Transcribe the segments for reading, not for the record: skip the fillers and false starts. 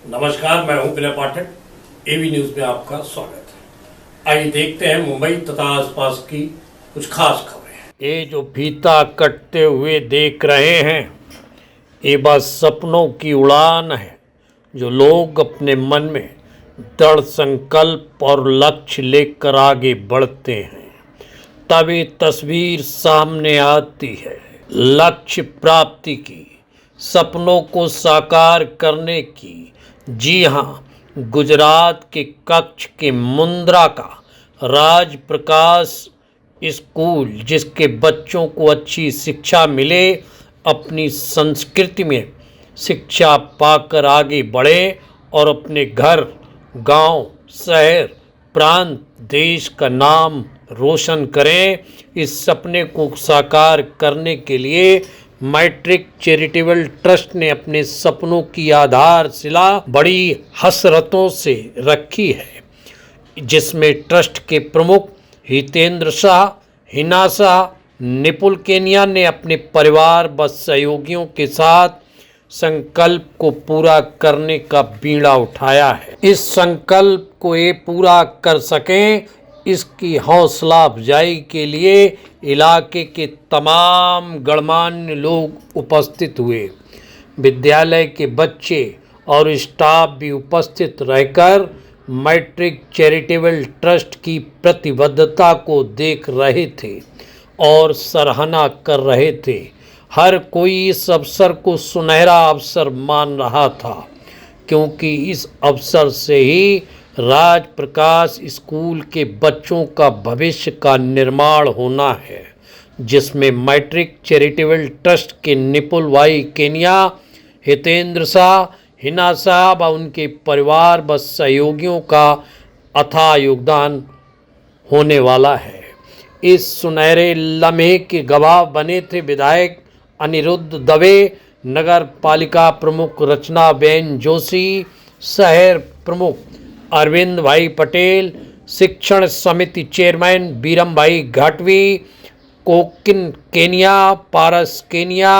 नमस्कार, मैं हूं विनय पाठक। एवी न्यूज में आपका स्वागत है। आइए देखते हैं मुंबई तथा आसपास की कुछ खास खबरें। ये जो फीता कटते हुए देख रहे हैं, ये बस सपनों की उड़ान है जो लोग अपने मन में दृढ़ संकल्प और लक्ष्य लेकर आगे बढ़ते हैं, तब ये तस्वीर सामने आती है। लक्ष्य प्राप्ति की, सपनों को साकार करने की। जी हाँ, गुजरात के कच्छ के मुंद्रा का राज प्रकाश स्कूल, जिसके बच्चों को अच्छी शिक्षा मिले, अपनी संस्कृति में शिक्षा पाकर आगे बढ़े और अपने घर, गांव, शहर, प्रांत, देश का नाम रोशन करें। इस सपने को साकार करने के लिए मैट्रिक चैरिटेबल ट्रस्ट ने अपने सपनों की आधारशिला बड़ी हसरतों से रखी है, जिसमें ट्रस्ट के प्रमुख हितेंद्र शाह, हिना शाह, निपुल केनिया ने अपने परिवार व सहयोगियों के साथ संकल्प को पूरा करने का बीड़ा उठाया है। इस संकल्प को ये पूरा कर सकें, इसकी हौसला अफजाई के लिए इलाके के तमाम गणमान्य लोग उपस्थित हुए। विद्यालय के बच्चे और स्टाफ भी उपस्थित रहकर मैट्रिक चैरिटेबल ट्रस्ट की प्रतिबद्धता को देख रहे थे और सराहना कर रहे थे। हर कोई इस अवसर को सुनहरा अवसर मान रहा था, क्योंकि इस अवसर से ही राज प्रकाश स्कूल के बच्चों का भविष्य का निर्माण होना है, जिसमें मैट्रिक चैरिटेबल ट्रस्ट के निपुल भाई केनिया, हितेंद्र शाह, हिना शाह व उनके परिवार व सहयोगियों का अथाह योगदान होने वाला है। इस सुनहरे लम्हे के गवाह बने थे विधायक अनिरुद्ध दवे, नगर पालिका प्रमुख रचना बेन जोशी, शहर प्रमुख अरविंद भाई पटेल, शिक्षण समिति चेयरमैन बीरम भाई घाटवी, कोकिन केनिया, पारस केनिया,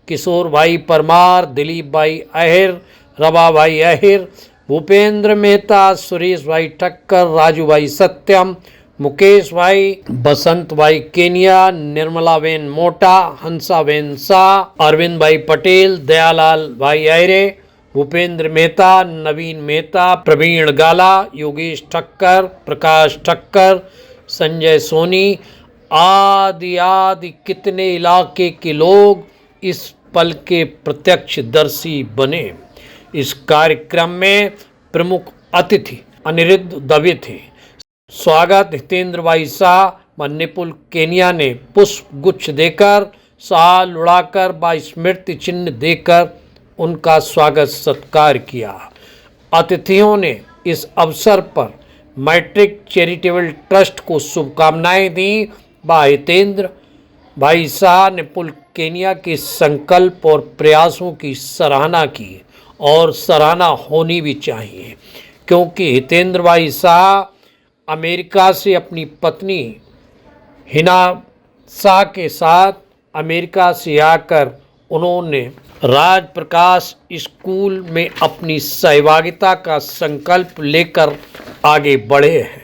किशोर भाई परमार, दिलीप भाई अहिर, रवा भाई अहिर, भूपेंद्र मेहता, सुरेश भाई ठक्कर, राजू भाई सत्यम, मुकेश भाई, बसंत भाई केनिया, निर्मला बेन मोटा, हंसा बेन शाह, अरविंद भाई पटेल, दयालाल भाई अहिरे, भूपेंद्र मेहता, नवीन मेहता, प्रवीण गाला, योगेश ठक्कर, प्रकाश ठक्कर, संजय सोनी आदि आदि कितने इलाके के लोग इस पल के प्रत्यक्षदर्शी बने। इस कार्यक्रम में प्रमुख अतिथि अनिरुद्ध दवे थे। स्वागत हितेंद्र भाई शाह व निपुल केनिया ने पुष्प गुच्छ देकर, शाल उड़ाकर व स्मृति चिन्ह देकर उनका स्वागत सत्कार किया। अतिथियों ने इस अवसर पर मैट्रिक चैरिटेबल ट्रस्ट को शुभकामनाएं दी व हितेंद्र भाई शाह, निपुल केनिया के संकल्प और प्रयासों की सराहना की, और सराहना होनी भी चाहिए, क्योंकि हितेंद्र भाई शाह अमेरिका से अपनी पत्नी हिना शाह के साथ अमेरिका से आकर उन्होंने राज प्रकाश स्कूल में अपनी सहभागिता का संकल्प लेकर आगे बढ़े हैं।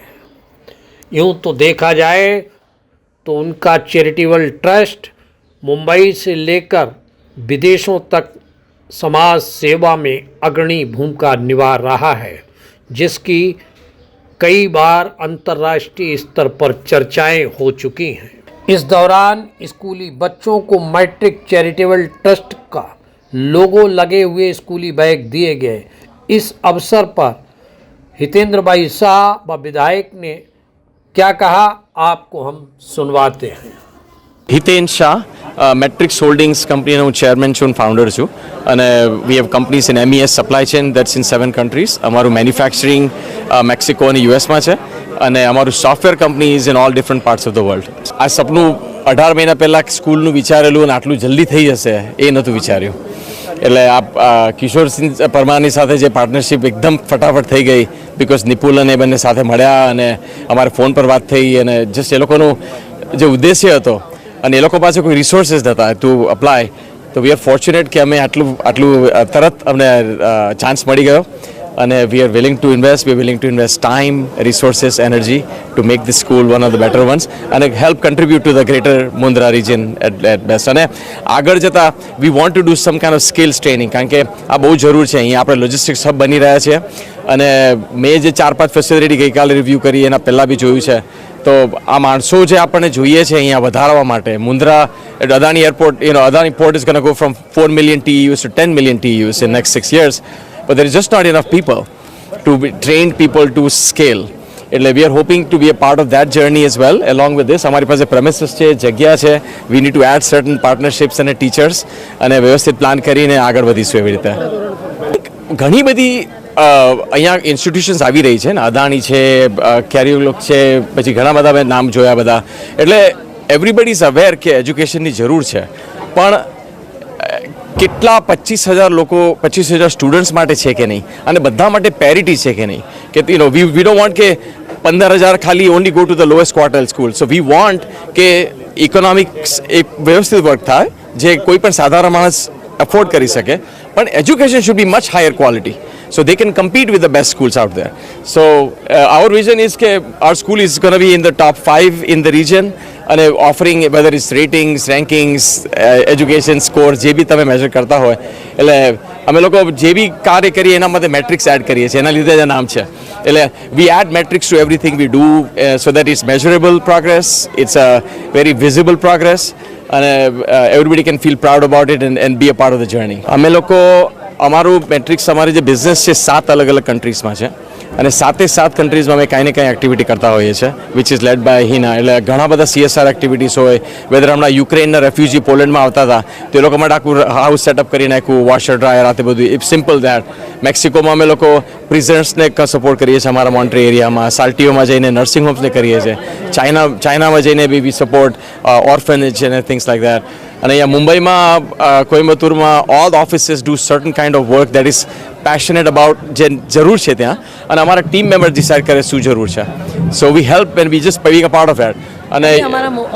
यूँ तो देखा जाए तो उनका चैरिटेबल ट्रस्ट मुंबई से लेकर विदेशों तक समाज सेवा में अग्रणी भूमिका निभा रहा है, जिसकी कई बार अंतर्राष्ट्रीय स्तर पर चर्चाएं हो चुकी हैं। इस दौरान स्कूली बच्चों को मैट्रिक चैरिटेबल ट्रस्ट का लोगो लगे हुए स्कूली बैग दिए गए। इस अवसर पर हितेंद्र भाई शाह व विधायक ने क्या कहा, आपको हम सुनवाते हैं। हितेन शाह, મેટ્રિક્સ હોલ્ડિંગ્સ કંપનીનો હું ચેરમેન છું અને ફાઉન્ડર છું, અને we have companies in MES supply chain that's in 7 countries. અમારું મેન્યુફેક્ચરિંગ મેક્સિકો અને યુએસમાં છે, અને અમારું software company is in all different parts of the world. આ સપનું 18 મહિના પહેલાં સ્કૂલનું વિચારેલું અને આટલું જલ્દી થઈ જશે એ નહોતું વિચાર્યું. એટલે આ કિશોરસિંહ પરમારની સાથે જે પાર્ટનરશિપ એકદમ ફટાફટ થઈ ગઈ, બિકોઝ નિપુલ અને એ બંને સાથે મળ્યા અને અમારે ફોન પર વાત થઈ, અને જસ્ટ એ લોકોનો જે ઉદ્દેશ્ય હતો અને એ લોકો પાસે કોઈ રિસોર્સિસ નહોતા ટુ અપ્લાય, તો વી આર ફોર્ચ્યુનેટ કે અમે આટલું તરત અમને ચાન્સ મળી ગયો. અને we are willing to invest time, resources, energy to make this school one of the better ones અને help contribute to the greater Mundra region at best. અને આગળ જતાં we want to do some kind of skills training, કારણ કે આ બહુ જરૂર છે. અહીંયા આપણે લોજિસ્ટિક્સ હબ બની રહ્યા છે અને મેં જે 4-5 ફેસિલિટી ગઈકાલે રિવ્યૂ કરી એના પહેલાં બી જોયું છે. તો આ માણસો જે આપણને જોઈએ છે અહીંયા વધારવા માટે, Mundra Adani airport, Adani port is ગોના go from 4 million TEUs to 10 million TEUs in next 6 years, but there is just not enough people to be trained people to scale. એટલે we are hoping to be a part of that journey as well. Along with this, અમારી પાસે premises છે, જગ્યા છે, we need to add certain partnerships અને teachers અને વ્યવસ્થિત plan કરીને આગળ વધીશું એવી રીતે. ઘણી બધી અહીંયા ઇન્સ્ટિટ્યુશન્સ આવી રહી છે ને, અદાણી છે, કેરિયોલોક છે, પછી ઘણા બધા મેં નામ જોયા બધા. એટલે એવરીબડી ઇઝ અવેર કે એજ્યુકેશનની જરૂર છે, પણ કેટલા 25,000 લોકો 25,000 સ્ટુડન્ટ્સ માટે છે કે નહીં, અને બધા માટે પેરિટી છે કે નહીં, કે વી ડોન્ટ વોન્ટ કે 15,000 ખાલી only go to the lowest quartile school. So we want કે ઇકોનોમિક્સ એક વ્યવસ્થિત વર્ક થાય જે કોઈ પણ સાધારણ માણસ અફોર્ડ કરી શકે, પણ education should be much higher quality so they can compete with the best schools out there. So our vision is that our school is going to be in the top 5 in the region and offering whether it's ratings, rankings, education score જે બી તમે major કરતા હોય. એટલે અમે લોકો જે બી કાર્ય કરીએ એના માટે મેટ્રિક્સ એડ કરીએ છીએ, એના લીધે જ નામ છે. એટલે we add metrics to everything we do so that it's measurable progress, it's a very visible progress and everybody can feel proud about it and be a part of the journey. અમે લોકો અમારું matrix, અમારી જે business છે 7 અલગ અલગ કન્ટ્રીઝમાં છે અને 7 કન્ટ્રીઝમાં અમે કાંઈ ને કાંઈ એક્ટિવિટી કરતા હોઈએ છીએ which is led by Hina. એટલે ઘણા બધા CSR એક્ટિવિટીઝ હોય, વેધર હમણાં યુક્રેનના રેફ્યુજી પોલેન્ડમાં આવતા હતા તો એ લોકો માટે આખું હાઉસ સેટઅપ કરી નાખ્યું, વોશર ડ્રાયર આ તે બધું. It's simple that. મેક્સિકોમાં અમે લોકો પ્રિઝનર્સને સપોર્ટ કરીએ છીએ અમારા મોન્ટ્રી એરિયામાં, સાલ્ટીઓમાં જઈને નર્સિંગ હોમ્સને કરીએ છીએ, ચાઇનામાં જઈને બી વી સપોર્ટ ઓર્ફનેજ અને થિંગ્સ લાઈક દેટ. અને અહીંયા મુંબઈમાં કોઈમ્બતુરમાં all offices do certain kind of work that is passionate about જે જરૂર છે ત્યાં, અને અમારા ટીમ મેમ્બર ડિસાઇડ કરે શું જરૂર છે. So we help and we just being a part of that. અને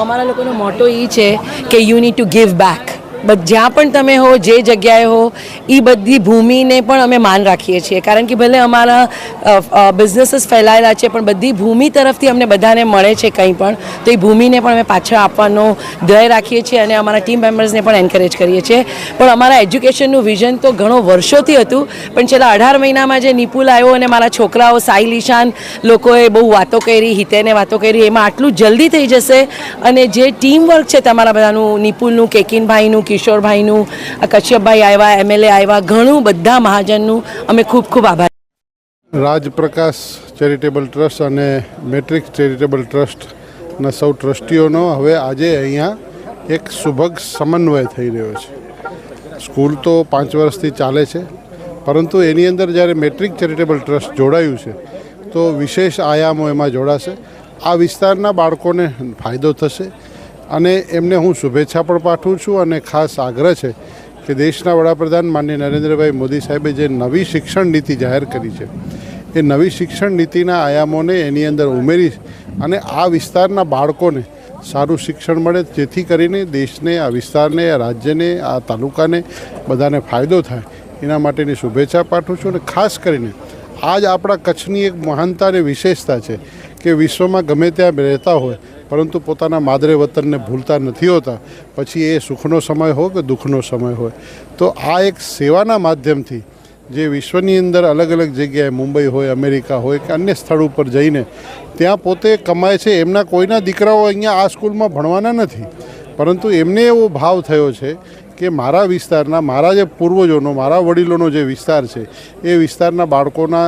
અમારા લોકોનો મોટો એ છે કે you need to give back. But જ્યાં પણ તમે હો, જે જગ્યાએ હો, એ બધી ભૂમિને પણ અમે માન રાખીએ છીએ, કારણ કે ભલે અમારા બિઝનેસીસ ફેલાયેલા છે પણ બધી ભૂમિ તરફથી અમને બધાને મળે છે કંઈ પણ, તો એ ભૂમિને પણ અમે પાછળ આપવાનો ધ્યેય રાખીએ છીએ અને અમારા ટીમ મેમ્બર્સને પણ એન્કરેજ કરીએ છીએ. પણ અમારા એજ્યુકેશનનું વિઝન તો ઘણો વર્ષોથી હતું, પણ છેલ્લા 18 મહિનામાં જે નિપુલ આવ્યો અને મારા છોકરાઓ સાહિલ ઈશાન લોકોએ બહુ વાતો કરી, હિતેને વાતો કરી, એમાં આટલું જલ્દી થઈ જશે. અને જે ટીમ વર્ક છે તમારા બધાનું, નિપુલનું, કેકિનભાઈનું, કિશોરભાઈનું, કશ્યપભાઈ આવ્યા, MLA આવ્યા, ઘણું બધા મહાજનનું અમે ખૂબ ખૂબ આભાર. રાજપ્રકાશ ચેરિટેબલ ટ્રસ્ટ અને મેટ્રિક્સ ચેરિટેબલ ટ્રસ્ટના સૌ ટ્રસ્ટીઓનો હવે આજે અહીંયા એક સુભગ સમન્વય થઈ રહ્યો છે. સ્કૂલ તો 5 વર્ષથી ચાલે છે, પરંતુ એની અંદર જ્યારે મેટ્રિક ચેરિટેબલ ટ્રસ્ટ જોડાયું છે તો વિશેષ આયામો એમાં જોડાશે. આ વિસ્તારના બાળકોને ફાયદો થશે અને એમને હું શુભેચ્છા પણ પાઠવું છું. અને ખાસ આગ્રહ છે કે દેશના વડાપ્રધાન માનનીય નરેન્દ્રભાઈ મોદી સાહેબે જે નવી શિક્ષણ નીતિ જાહેર કરી છે, એ નવી શિક્ષણ નીતિના આયામોને એની અંદર ઉમેરી અને આ વિસ્તારના બાળકોને સારું શિક્ષણ મળે, જેથી કરીને દેશને, આ વિસ્તારને, આ રાજ્યને, આ તાલુકાને બધાને ફાયદો થાય, એના માટેની શુભેચ્છા પાઠવું છું. અને ખાસ કરીને આજ આપણા કચ્છની એક મહાનતા અને વિશેષતા છે કે વિશ્વમાં ગમે ત્યાં રહેતા હોય પરંતુ પોતાના માદરે વતનને ભૂલતા નથી હોતા, પછી એ સુખનો સમય હોય કે દુઃખનો સમય હોય. તો આ એક સેવાના માધ્યમથી જે વિશ્વની અંદર અલગ અલગ જગ્યાએ, મુંબઈ હોય, અમેરિકા હોય કે અન્ય સ્થળ ઉપર જઈને ત્યાં પોતે કમાય છે. એમના કોઈના દીકરાઓ અહીંયા આ સ્કૂલમાં ભણવાના નથી, પરંતુ એમને એવો ભાવ થયો છે કે મારા વિસ્તારના, મારા જે પૂર્વજોનો, મારા વડીલોનો જે વિસ્તાર છે એ વિસ્તારના બાળકોના,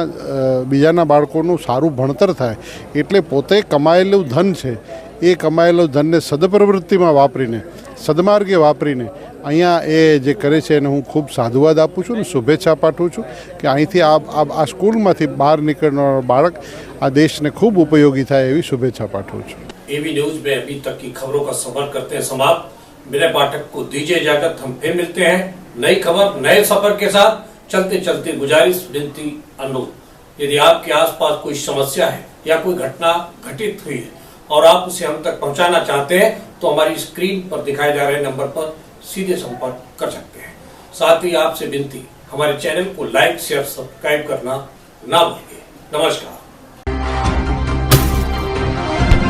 બીજાના બાળકોનું સારું ભણતર થાય, એટલે પોતે કમાયેલું ધન છે એ કમાયેલું ધનને સદપ્રવૃત્તિમાં વાપરીને, સદમાર્ગે વાપરીને અહીંયા એ જે કરે છે એને હું ખૂબ સાધુવાદ આપું છું અને શુભેચ્છા પાઠવું છું કે અહીંથી આ સ્કૂલમાંથી બહાર નીકળનાર બાળક આ દેશને ખૂબ ઉપયોગી થાય એવી શુભેચ્છા પાઠવું છું. एवी न्यूज में अभी तक की खबरों का सफर करते हैं समाप्त. मेरे पाठक को दीजिए इजाजत. हम फिर मिलते हैं नई खबर, नए सफर के साथ. चलते चलते गुजारिश, विनती, अनुरोध, यदि आपके आसपास कोई समस्या है या कोई घटना घटित हुई है और आप उसे हम तक पहुंचाना चाहते हैं तो हमारी स्क्रीन पर दिखाए जा रहे नंबर पर सीधे संपर्क कर सकते हैं. साथ ही आपसे विनती, हमारे चैनल को लाइक, शेयर, सब्सक्राइब करना ना भूलिए। नमस्कार।